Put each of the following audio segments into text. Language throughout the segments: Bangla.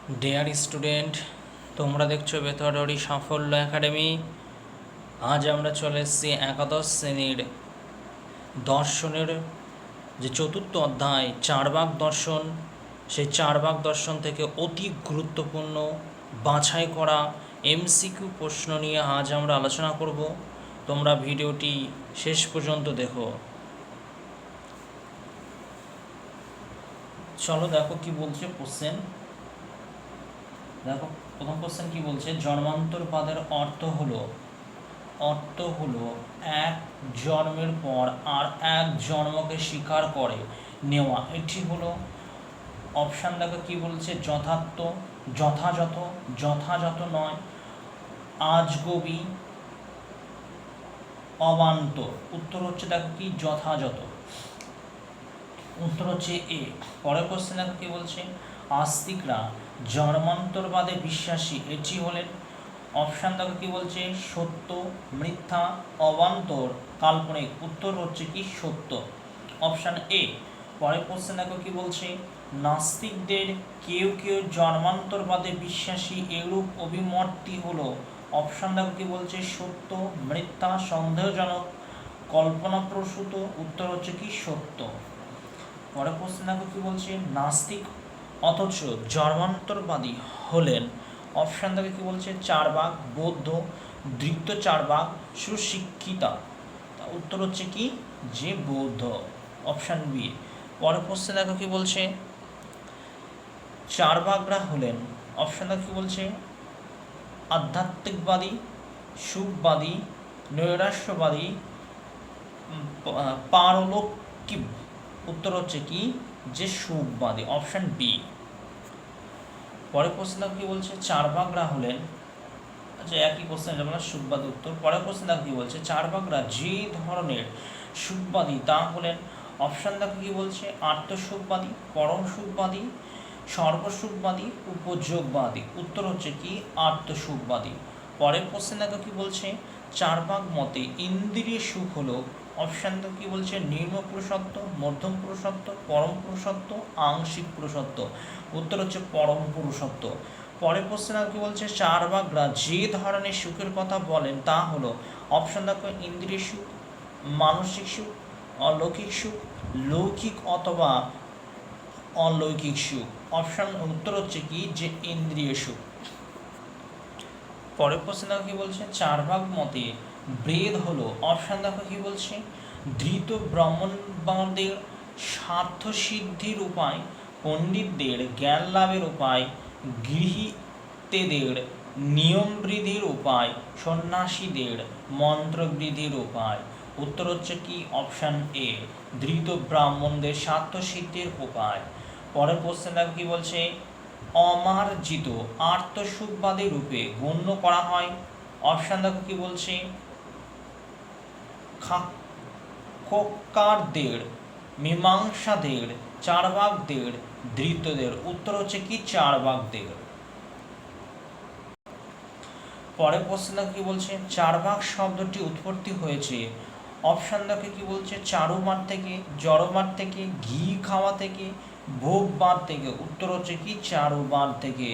ডিয়ার স্টুডেন্ট, তোমরা দেখছো বেতরডি সাফল্য একাডেমি। আজ আমরা চলে এসেছি একাদশ শ্রেণীর দর্শনের যে চতুর্থ অধ্যায় চারবাক দর্শন, সেই চারবাক দর্শন থেকে অতি গুরুত্বপূর্ণ বাছাই করা এমসিকিউ প্রশ্ন নিয়ে আজ আমরা আলোচনা করব। তোমরা ভিডিওটি শেষ পর্যন্ত দেখো। চলো দেখো কি বলছে কোশ্চেন। দেখো প্রথম কোশ্চেন কি বলছে, জন্মান্তরবাদের অর্থ হলো এক জন্মের পর আর এক জন্মকে স্বীকার করে নেওয়া। এটি হলো অপশান। দেখো কি বলছে, যথাযথ নয়, আজগবি, অবান্তর। উত্তর হচ্ছে দেখো কি যথাযথ, উত্তর হচ্ছে এ। পরের কোশ্চেন দেখো কি বলছে, আস্তিকরা জন্মান্তরবাদে বিশ্বাসী। এটি হলেন অপশান। দেখো কি বলছে, সত্য, মিথ্যা, অবান্তর, কাল্পনিক। উত্তর হচ্ছে কি সত্য, অপশান এ। পরের কোশ্চেন দেখো কি বলছে, নাস্তিকদের কেউ কেউ জন্মান্তরবাদে বিশ্বাসী, এরূপ অভিমতটি হলো অপশান। দেখো কি বলছে, সত্য, মিথ্যা, সন্দেহজনক, কল্পনাপ্রসূত। উত্তর হচ্ছে কি সত্য। পরের কোশ্চেন দেখো কি বলছে, নাস্তিক অথচ জন্মান্তরবাদী হলেন অপশান। দেখো কি বলছে, চারবাক, বৌদ্ধ, ধৃত চারবাক, সুশিক্ষিতা। উত্তর হচ্ছে কি যে বৌদ্ধ, অপশান বি। পরের কোশ্চেন দেখো কি বলছে, চারবাকরা হলেন অপশান। দেখো কি বলছে, আধ্যাত্মিকবাদী, সুখবাদী, নৈরাশ্যবাদী, পারলৌকিক। উত্তর হচ্ছে কি যে সুখবাদী, অপশান বি। পরের কোশ্চেন দেখো কি বলছে, চারবাকরা হলেন, আচ্ছা একই কোশ্চেন যেমন সুখবাদী উত্তর। পরের কোশ্চেন দেখো কি বলছে, চারবাকরা যে ধরনের সুখবাদী তা হলেন অপশান। দেখো কি বলছে, আত্মসুখবাদী, পরম সুখবাদী, সর্বসুখবাদী, উপযোগবাদী। উত্তর হচ্ছে কি আত্মসুখবাদী। পরের কোশ্চেন দেখো কি বলছে, চারবাক মতে ইন্দ্রিয় সুখ হলো অপশান। দেখো কি বলছে, নিম্ন পুরুষত্ব, মধ্যম পুরুষত্ব, পরম পুরুষত্ব, আংশিক পুরুষত্ব। উত্তর হচ্ছে পরম পুরুষত্ব। পরের কোশ্চেন আর কি বলছে, চারবাকরা যে ধরনের সুখের কথা বলেন তা হলো অপশান। দেখো ইন্দ্রিয় সুখ, মানসিক সুখ, অলৌকিক সুখ, লৌকিক অথবা অলৌকিক সুখ। অপশান উত্তর হচ্ছে কি যে ইন্দ্রিয় সুখ। পরের কোশ্চেন দেখো কি বলছে, চারবাক মতে বেদ হলো অপশান। দেখো কি বলছে, ধৃত ব্রাহ্মণবাদের স্বার্থ সিদ্ধির উপায়, পণ্ডিতদের জ্ঞান লাভের উপায়, গৃহীতেদের নিয়মবৃদ্ধির উপায়, সন্ন্যাসীদের মন্ত্রবৃদ্ধির উপায়। উত্তর হচ্ছে কি অপশান এ, ধৃত ব্রাহ্মণদের স্বার্থ সিদ্ধির উপায়। পরের কোশ্চেন দেখো কি বলছে, অমার্জিত আর্তসুখবাদী রূপে গণ্য করা হয় অপশান। দেখো কি বলছে, খোক্কারদের, মীমাংসাদের, চারবাকদের, ধৃতদের। উত্তর হচ্ছে কি চারবাকদের। পরের কোশ্চেন দেখো কি বলছে, চারবাক শব্দটি উৎপত্তি হয়েছে অপশান। দেখো কি বলছে, চারুমার থেকে, জড়মার থেকে, ঘি খাওয়া থেকে, ভোগবাদ থেকে। উত্তর হচ্ছে কি চারুবাদ থেকে।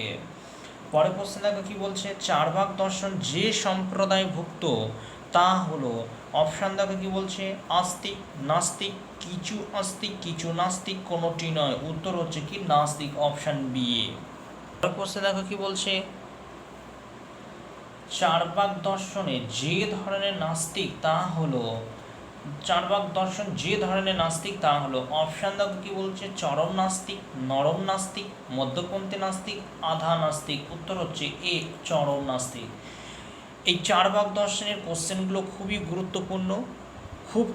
পরের কোশ্চেন দেখো কি বলছে, চারবাক দর্শন যে সম্প্রদায়ভুক্ত তা হলো অপশান। দেখো কি বলছে, আস্তিক, নাস্তিক, কিছু আস্তিক, কিছু নাস্তিক, কোনোটি নয়। উত্তর হচ্ছে কি নাস্তিক, অপশান বি। পরের কোশ্চেন দেখো কি বলছে, চারবাক দর্শনে যে ধরনের নাস্তিক তা হলো, চারবাক দর্শন যে ধরনের নাস্তিক তা হলো অপশান। দেখো কি বলছে, চরম নাস্তিক, নরম নাস্তিক, মধ্যপন্থী নাস্তিক, আধা নাস্তিক। উত্তর হচ্ছে এ চরম নাস্তিক। এই চারবাক দর্শনের কোশ্চেনগুলো খুবই গুরুত্বপূর্ণ,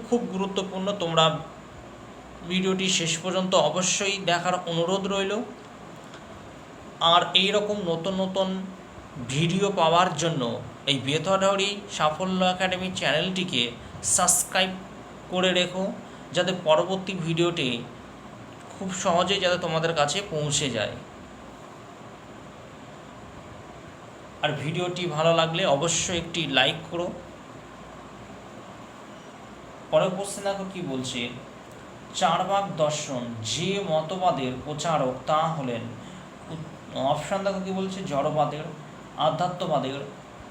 খুব গুরুত্বপূর্ণ। তোমরা ভিডিওটি শেষ পর্যন্ত অবশ্যই দেখার অনুরোধ রইল। আর এই রকম নতুন নতুন ভিডিও পাওয়ার জন্য এই বেথরডি সাফল্য একাডেমি চ্যানেলটিকে সাবস্ক্রাইব করে রেখো, যাতে পরবর্তী ভিডিওটি খুব সহজেই যাতে তোমাদের কাছে পৌঁছে যায়। আর ভিডিওটি ভালো লাগলে অবশ্যই একটি লাইক করো। পরের কোশ্চেন দেখো কি বলছে, চারবাক দর্শন যে মতবাদের প্রচারক তা হলেন অপশান দেখো কি বলছে, জড়বাদের, আধ্যাত্মবাদের,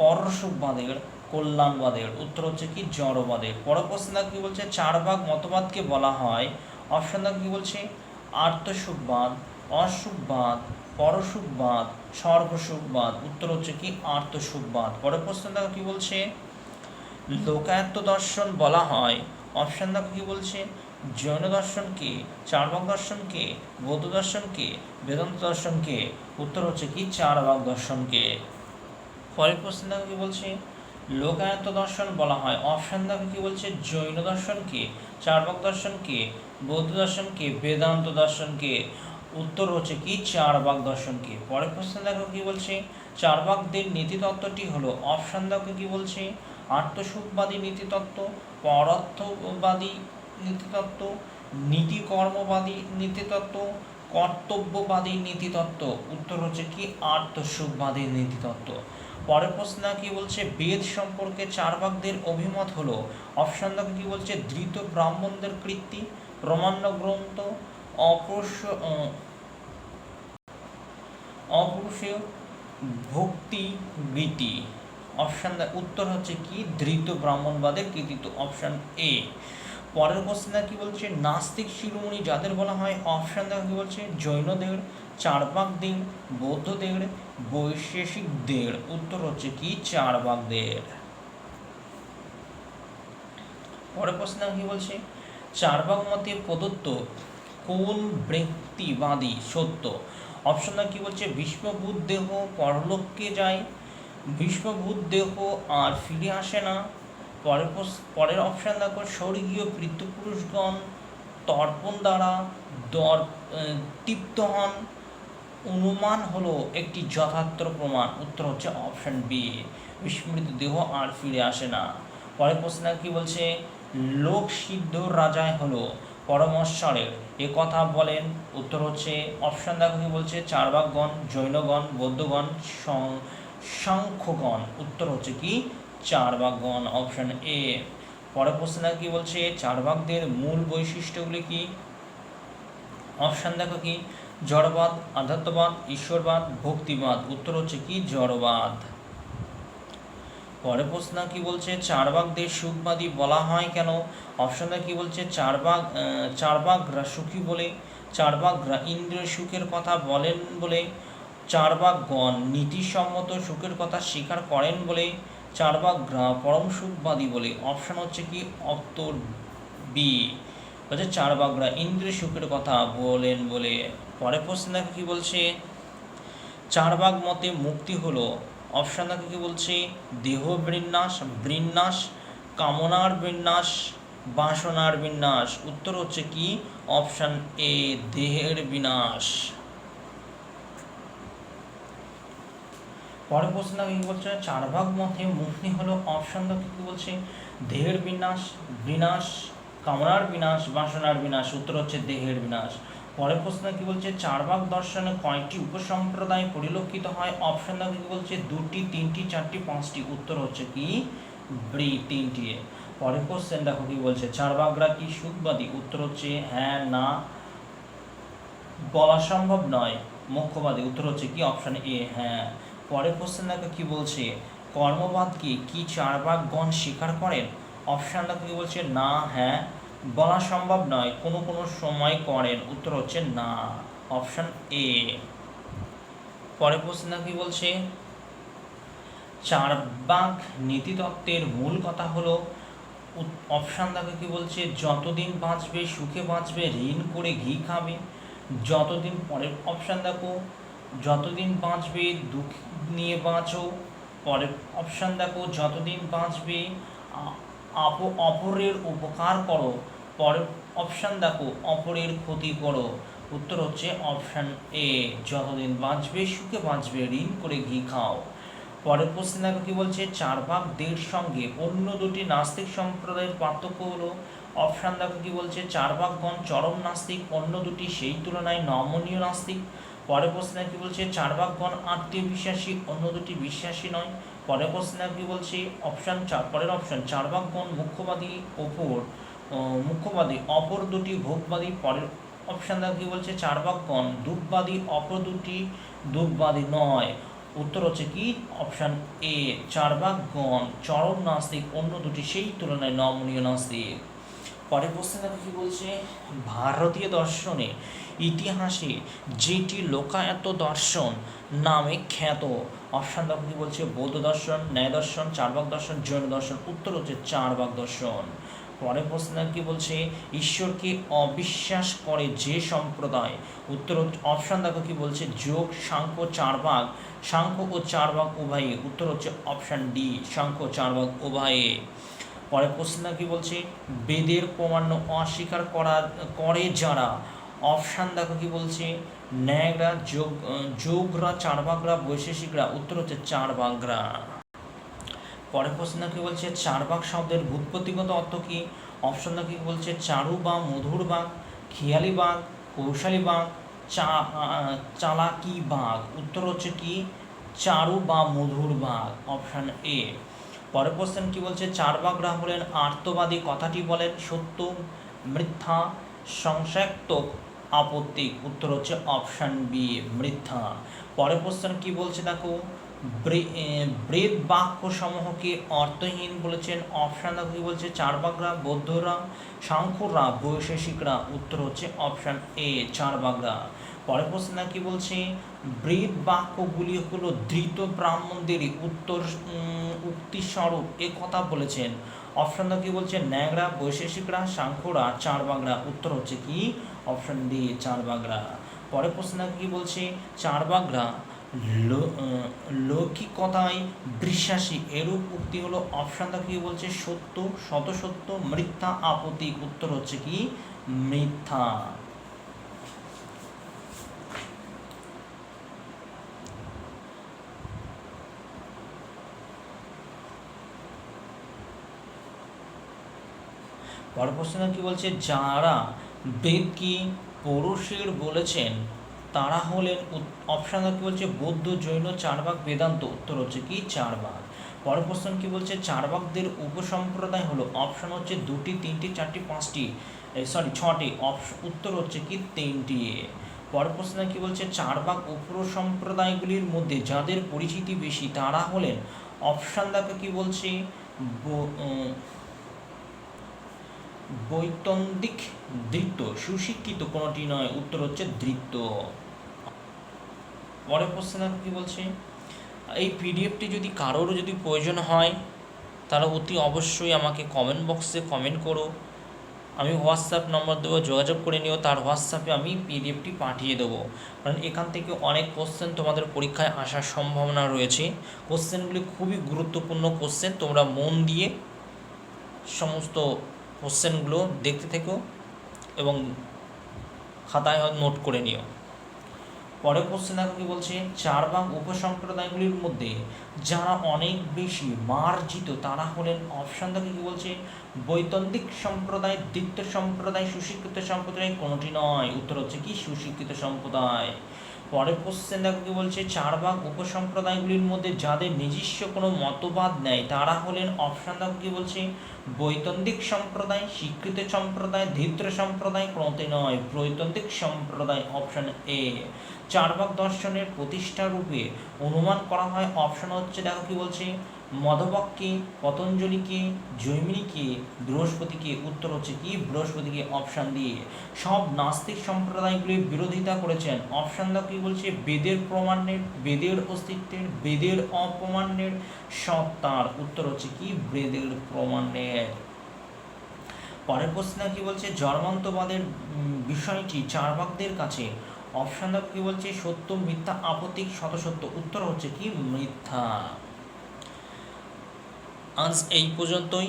পরসুখবাদের, কল্যাণবাদের। উত্তর হচ্ছে কি জড়বাদের। পরের প্রশ্ন দেখো কি বলছে, চার ভাগ মতবাদকে বলা হয়। অপশান দেখো কি বলছে, আর্তসুখবাদ, অসুখবাদ, পরসুখবাদ, সর্বসুখবাদ। উত্তর হচ্ছে কি আর্তসুখবাদ। পরের প্রশ্ন দেখো কি বলছে, লোকায়ত্ত দর্শন বলা হয়। অপশান দেখো কি বলছে, জৈন দর্শনকে, চারবাক দর্শনকে, বৌদ্ধ দর্শনকে, বেদান্ত দর্শনকে। উত্তর হচ্ছে কি চারবাক দর্শনকে। পরের প্রশ্ন দেখো কি বলছে, লোকায়ত্ত দর্শন বলা হয়। অপশান দেখো কি বলছে, জৈন দর্শনকে, চারবাক দর্শনকে, বৌদ্ধ দর্শনকে, বেদান্ত দর্শনকে। উত্তর হচ্ছে কি চারবাক দর্শনকে। পরের প্রশ্ন দেখো কি বলছে, চারবাকদের নীতিতত্ত্বটি হলো। অপশান দেখো কি বলছে, আত্মসুখবাদী নীতিতত্ত্ব, পরার্থবাদী নীতিতত্ত্ব, নীতিকর্মবাদী নীতিতত্ত্ব, কর্তব্যবাদী নীতিতত্ত্ব। উত্তর হচ্ছে কি আত্মসুখবাদী নীতিতত্ত্ব। পরের প্রশ্ন কি বলছে, বেদ সম্পর্কে চারবাকদের অভিমত হলো। অপশন দেখো কি বলছে, ধৃত ব্রাহ্মণদের কৃত্তি, প্রমাণ্য গ্রন্থ, অপুরুষেয় ভক্তি রীতি। অপশান উত্তর হচ্ছে কি ধৃত ব্রাহ্মণবাদের কৃতিত্ব, অপশান এ। পরের কোশ্চেন কি বলছে, নাস্তিক শিরোমণি যাদের বলা হয়। অপশান দেখো কি বলছে, জৈনদের, চারবাকদের, বৌদ্ধদের, বৈশেষিকদের। উত্তর হচ্ছে কি চারবাকদের। পরের প্রশ্ন কি বলছে, চারবাক মতে প্রদত্ত কোন ব্যক্তিবাদী সত্য। অপশন কি বলছে, ভীষ্মভূত দেহ পরলোককে যায়, ভীষ্মভূত দেহ আর ফিরে আসে না। পরের অপশান দেখো, স্বর্গীয় পিতৃপুরুষগণ তর্পণ দ্বারা তৃপ্ত হন, অনুমান হলো একটি যথার্থ প্রমাণ। উত্তর হচ্ছে অপশান বি, বিস্মৃত দেহ আর ফিরে আসে না। পরের প্রশ্ন কি বলছে, লোক সিদ্ধ রাজায় হলো পরমেশ্বরের এ কথা বলেন। উত্তর হচ্ছে অপশান দেখো কি বলছে, চারবাকগণ, জৈনগণ, বৌদ্ধগণ, সাংখ্যগণ। উত্তর হচ্ছে কি চারবাকগণ, অপশান এ। পরের প্রশ্ন কি বলছে, চারবাকদের মূল বৈশিষ্ট্যগুলি কি। অপশান দেখো কি, জড়বাদ, আধ্যাত্মবাদ, ঈশ্বরবাদ, ভক্তিবাদ। উত্তর হচ্ছে কি জড়বাদ। পরের প্রশ্ন কি বলছে, চারবাকদের সুখবাদী বলা হয় কেন। অপশনটা কি বলছে, চারবাকরা সুখী বলে, চারবাকরা ইন্দ্রিয় সুখের কথা বলেন বলে, চারবাকগণ নীতিসম্মত সুখের কথা স্বীকার করেন বলে, চারবাকরা পরম সুখবাদী বলে। অপশন হচ্ছে কি উত্তর বি, বলছে চারবাকরা ইন্দ্রিয় সুখের কথা বলেন বলে। পরের প্রশ্ন কি বলছে, চারবাক মতে মুক্তি হলো। অপশান দেখো কি বলছে, দেহ বিন্যাস, কামনার বিন্যাস, বাসনার বিন্যাস। উত্তর হচ্ছে কি অপশান এ, দেহের বিনাশ। পরের প্রশ্ন কি বলছে, চারবাক মতে মুক্তি হলো। অপশান দেখো কি বলছে, দেহের বিনাশ, কামনার বিনাশ, বাসনার বিনাশ। উত্তর হচ্ছে দেহের বিনাশ। পরের প্রশ্ন কি বলছে, চারবাক দর্শনে কয়টি উপসম্প্রদায় পরিলক্ষিত হয়। অপশন দেখো কি বলছে, 2টি, 3টি, 4টি, 5টি। উত্তর হচ্ছে কি 3টি। পরের কোশ্চেন দেখো কি বলছে, চারবাকরা কি সুখবাদী। উত্তর হচ্ছে হ্যাঁ, না, বলা সম্ভব নয়, মোক্ষবাদী। উত্তর হচ্ছে কি অপশন এ, হ্যাঁ। পরের কোশ্চেন দেখো কি বলছে, কর্মবাদকে কি চারবাকগণ স্বীকার করেন। অপশন দেখো কি বলছে, না, হ্যাঁ, বলা সম্ভব নয়, কোনো কোনো সময় করেন। উত্তর হচ্ছে না, অপশন এ। পরের প্রশ্ন কি বলছে, চারবাক নীতিতত্ত্বের মূল কথা হলো। অপশান দেখো কি বলছে, যতদিন বাঁচবে সুখে বাঁচবে, ঋণ করে ঘি খাবে, যতদিন। পরের অপশান দেখো, যতদিন বাঁচবে দুঃখ নিয়ে বাঁচো। পরের অপশান দেখো, যতদিন বাঁচবে অপরের উপকার করো। পরের অপশান দেখো, অপরের ক্ষতি করো। উত্তর হচ্ছে অপশান এ, যতদিন বাঁচবে সুখে বাঁচবে, ঋণ করে ঘি খাও। পরের প্রশ্ন দেখো কি বলছে, চারবাকদের সঙ্গে অন্য দুটি নাস্তিক সম্প্রদায়ের পার্থক্য হলো। অপশান দেখো কি বলছে, চারবাকগণ চরম নাস্তিক, অন্য দুটি সেই তুলনায় নমনীয় নাস্তিক। পরের প্রশ্নে কি বলছে, চারবাকগণ আত্মীয় বিশ্বাসী, অন্য দুটি বিশ্বাসী নয়। পরের প্রশ্নে কি বলছে, পরের অপশন, চারবাকগণ মুখ্যবাদী, অপর দুটি ভোগবাদী। পরের অপশান দেখো কি বলছে, চারবাকগণ দুঃখবাদী, অপর দুটি দ্বৈতবাদী নয়। উত্তর হচ্ছে কি অপশান এ, চার্বাকগণ চরম নাস্তিক, অন্য দুটি সেই তুলনায় নমনীয় নাস্তিক। পরের প্রশ্নে দেখো কি বলছে, ভারতীয় দর্শনে ইতিহাসে যেটি লোকায়ত দর্শন নামে খ্যাত। অপশান দেখো কি বলছে, বৌদ্ধ দর্শন, ন্যায় দর্শন, চার্বাক দর্শন, জৈন দর্শন। উত্তর হচ্ছে চার্বাক দর্শন। পরের প্রশ্নে কি বলছে, ঈশ্বরকে অবিশ্বাস করে যে সম্প্রদায়। উত্তর অপশান দেখো কি বলছে, যোগ, সাংখ্য, চার্বাক। সাংখ্য ও চার্বাক উভয়ে। উত্তর হচ্ছে অপশান ডি, সাংখ্য চার্বাক উভয়ে। পরের প্রশ্ন কি বলছে, বেদের প্রামাণ্য অস্বীকার করে যারা। অপশান দেখো কি বলছে, ন্যায়রা, যোগরা, চার্বাকরা, বৈশেষিকরা। উত্তর হচ্ছে চার্বাকরা। পরের প্রশ্ন কি বলছে, চার্বাক শব্দের ব্যুৎপত্তিগত অর্থ কি। অপশান দেখো কি বলছে, চারু বা মধুর বাঘ, খেয়ালি বাঘ, কৌশলী বাঘ, চালাকি বাঘ। উত্তর হচ্ছে কি চারু বা মধুর বাঘ, অপশান এ। পরের কোশ্চেন কি বলছে, চার্বাকরা হলেন আর্তবাদী, কথাটি বলেন সত্য, মিথ্যা, সংশয়াত্মক, আপত্তিক। উত্তর হচ্ছে অপশান বি, মিথ্যা। পরের কোশ্চেন কি বলছে দেখো, ব্রেদ বাক্য সমূহকে অর্থহীন বলেছেন। অপশান দেখো কি বলছে, চার্বাকরা, বৌদ্ধরা, সাংখ্যরা, বৈশেষিকরা। উত্তর হচ্ছে অপশান এ, চার্বাকরা। পরের প্রশ্ন কি বলছে, ব্রেদ বাক্যগুলি হলো ধৃত ব্রাহ্মণদের উক্তিস্বরূপ এ কথা বলেছেন। অপশান কি বলছে, ন্যায়রা, বৈশেষিকরা, সাংখ্যরা, চার্বাকরা। উত্তর হচ্ছে কি অপশান ডি, চার্বাকরা। পরের প্রশ্ন কি বলছে, চার্বাকরা লৌকিকতায় বিশ্বাসী এরূপ উক্তি হলো। অপশান কি বলছে, সত্য, শতসত্য, মিথ্যা, আপত্তিক। উত্তর হচ্ছে কি মিথ্যা। পরের প্রশ্ন কি বলছে, যারা বেদ কি পৌরুষের বলেছেন তারা হলেন। অপশান কি বলছে, বৌদ্ধ, জৈন, চার্বাক, বেদান্ত। উত্তর হচ্ছে কি চার্বাক। পরের প্রশ্ন কি বলছে, চার্বাকদের উপসম্প্রদায় হলো। অপশান হচ্ছে দুটি, তিনটি, চারটি, পাঁচটি, ছটি। উত্তর হচ্ছে কি তিনটি। পরের প্রশ্ন কি বলছে, চার্বাক উপসম্প্রদায়গুলির মধ্যে যাদের পরিচিতি বেশি তারা হলেন। অপশান দেখো কি বলছে, বৈতন্দিক, ধৃত, সুশিক্ষিত কোনটি নয়। উত্তর হচ্ছে ধৃত। পরের প্রশ্ন কি বলছে, এই পিডিএফটি যদি কারোরও যদি প্রয়োজন হয় তাহলে অতি অবশ্যই আমাকে কমেন্ট বক্সে কমেন্ট করো। আমি হোয়াটসঅ্যাপ নম্বর দেবো, যোগাযোগ করে নিও। তার হোয়াটসঅ্যাপে আমি পিডিএফটি পাঠিয়ে দেবো। কারণ এখান থেকে অনেক কোশ্চেন তোমাদের পরীক্ষায় আসার সম্ভাবনা রয়েছে। কোশ্চেনগুলি খুবই গুরুত্বপূর্ণ কোশ্চেন, তোমরা মন দিয়ে সমস্ত কোশ্চেনগুলো দেখতে থেকো এবং খাতায় নোট করে নিও। পরের কোশ্চেন দেখো কি বলছে, চার্বাক উপসম্প্রদায়গুলির মধ্যে যারা অনেক বেশি মার্জিত তারা হলেন। অপশান দেখো কি বলছে, বৈতন্দিক সম্প্রদায়, দ্বিত্ব সম্প্রদায়, সুশিক্ষিত সম্প্রদায়। কোনোটি নয়। উত্তর হচ্ছে কি সুশিক্ষিত সম্প্রদায়। পরের কোশ্চেন দেখো কি বলছে, চার্বাক উপসম্প্রদায়গুলির মধ্যে যাদের নিজস্ব কোনো মতবাদ নেই তারা হলেন। অপশান দেখো কি বলছে, বৈতন্দিক সম্প্রদায়, স্বীকৃত সম্প্রদায়, ধৃত সম্প্রদায়। কোনোটি নয়, বৈতন্দিক সম্প্রদায়, অপশান এ। চার্বাক দর্শনের প্রতিষ্ঠা রূপে অনুমান করা হয়। অপশান হচ্ছে দেখো কি বলছে, মধবককে, পতঞ্জলিকে, জৈমিনীকে, বৃহস্পতিকে। উত্তর হচ্ছে কি বৃহস্পতিকে, অপশান দিয়ে। সব নাস্তিক সম্প্রদায়গুলির বিরোধিতা করেছেন। অপশান দেখো কি বলছে, বেদের প্রমাণের, বেদের অস্তিত্বের, বেদের অপ্রমাণ্যের, সত্তার। উত্তর হচ্ছে কি বেদের প্রমাণের। পরের প্রশ্ন কি বলছে, জন্মান্তবাদের বিষয়টি চার্বাকদের কাছে। অপশান দেখো কি বলছে, সত্য, মিথ্যা, আপত্তিক, শতসত্য। উত্তর হচ্ছে কি মিথ্যা। আজ এই পর্যন্তই।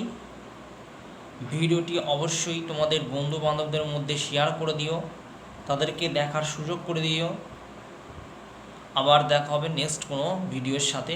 ভিডিওটি অবশ্যই তোমাদের বন্ধু বান্ধবদের মধ্যে শেয়ার করে দিও, তাদেরকে দেখার সুযোগ করে দিও। আবার দেখা হবে নেক্সট কোনো ভিডিওর সাথে।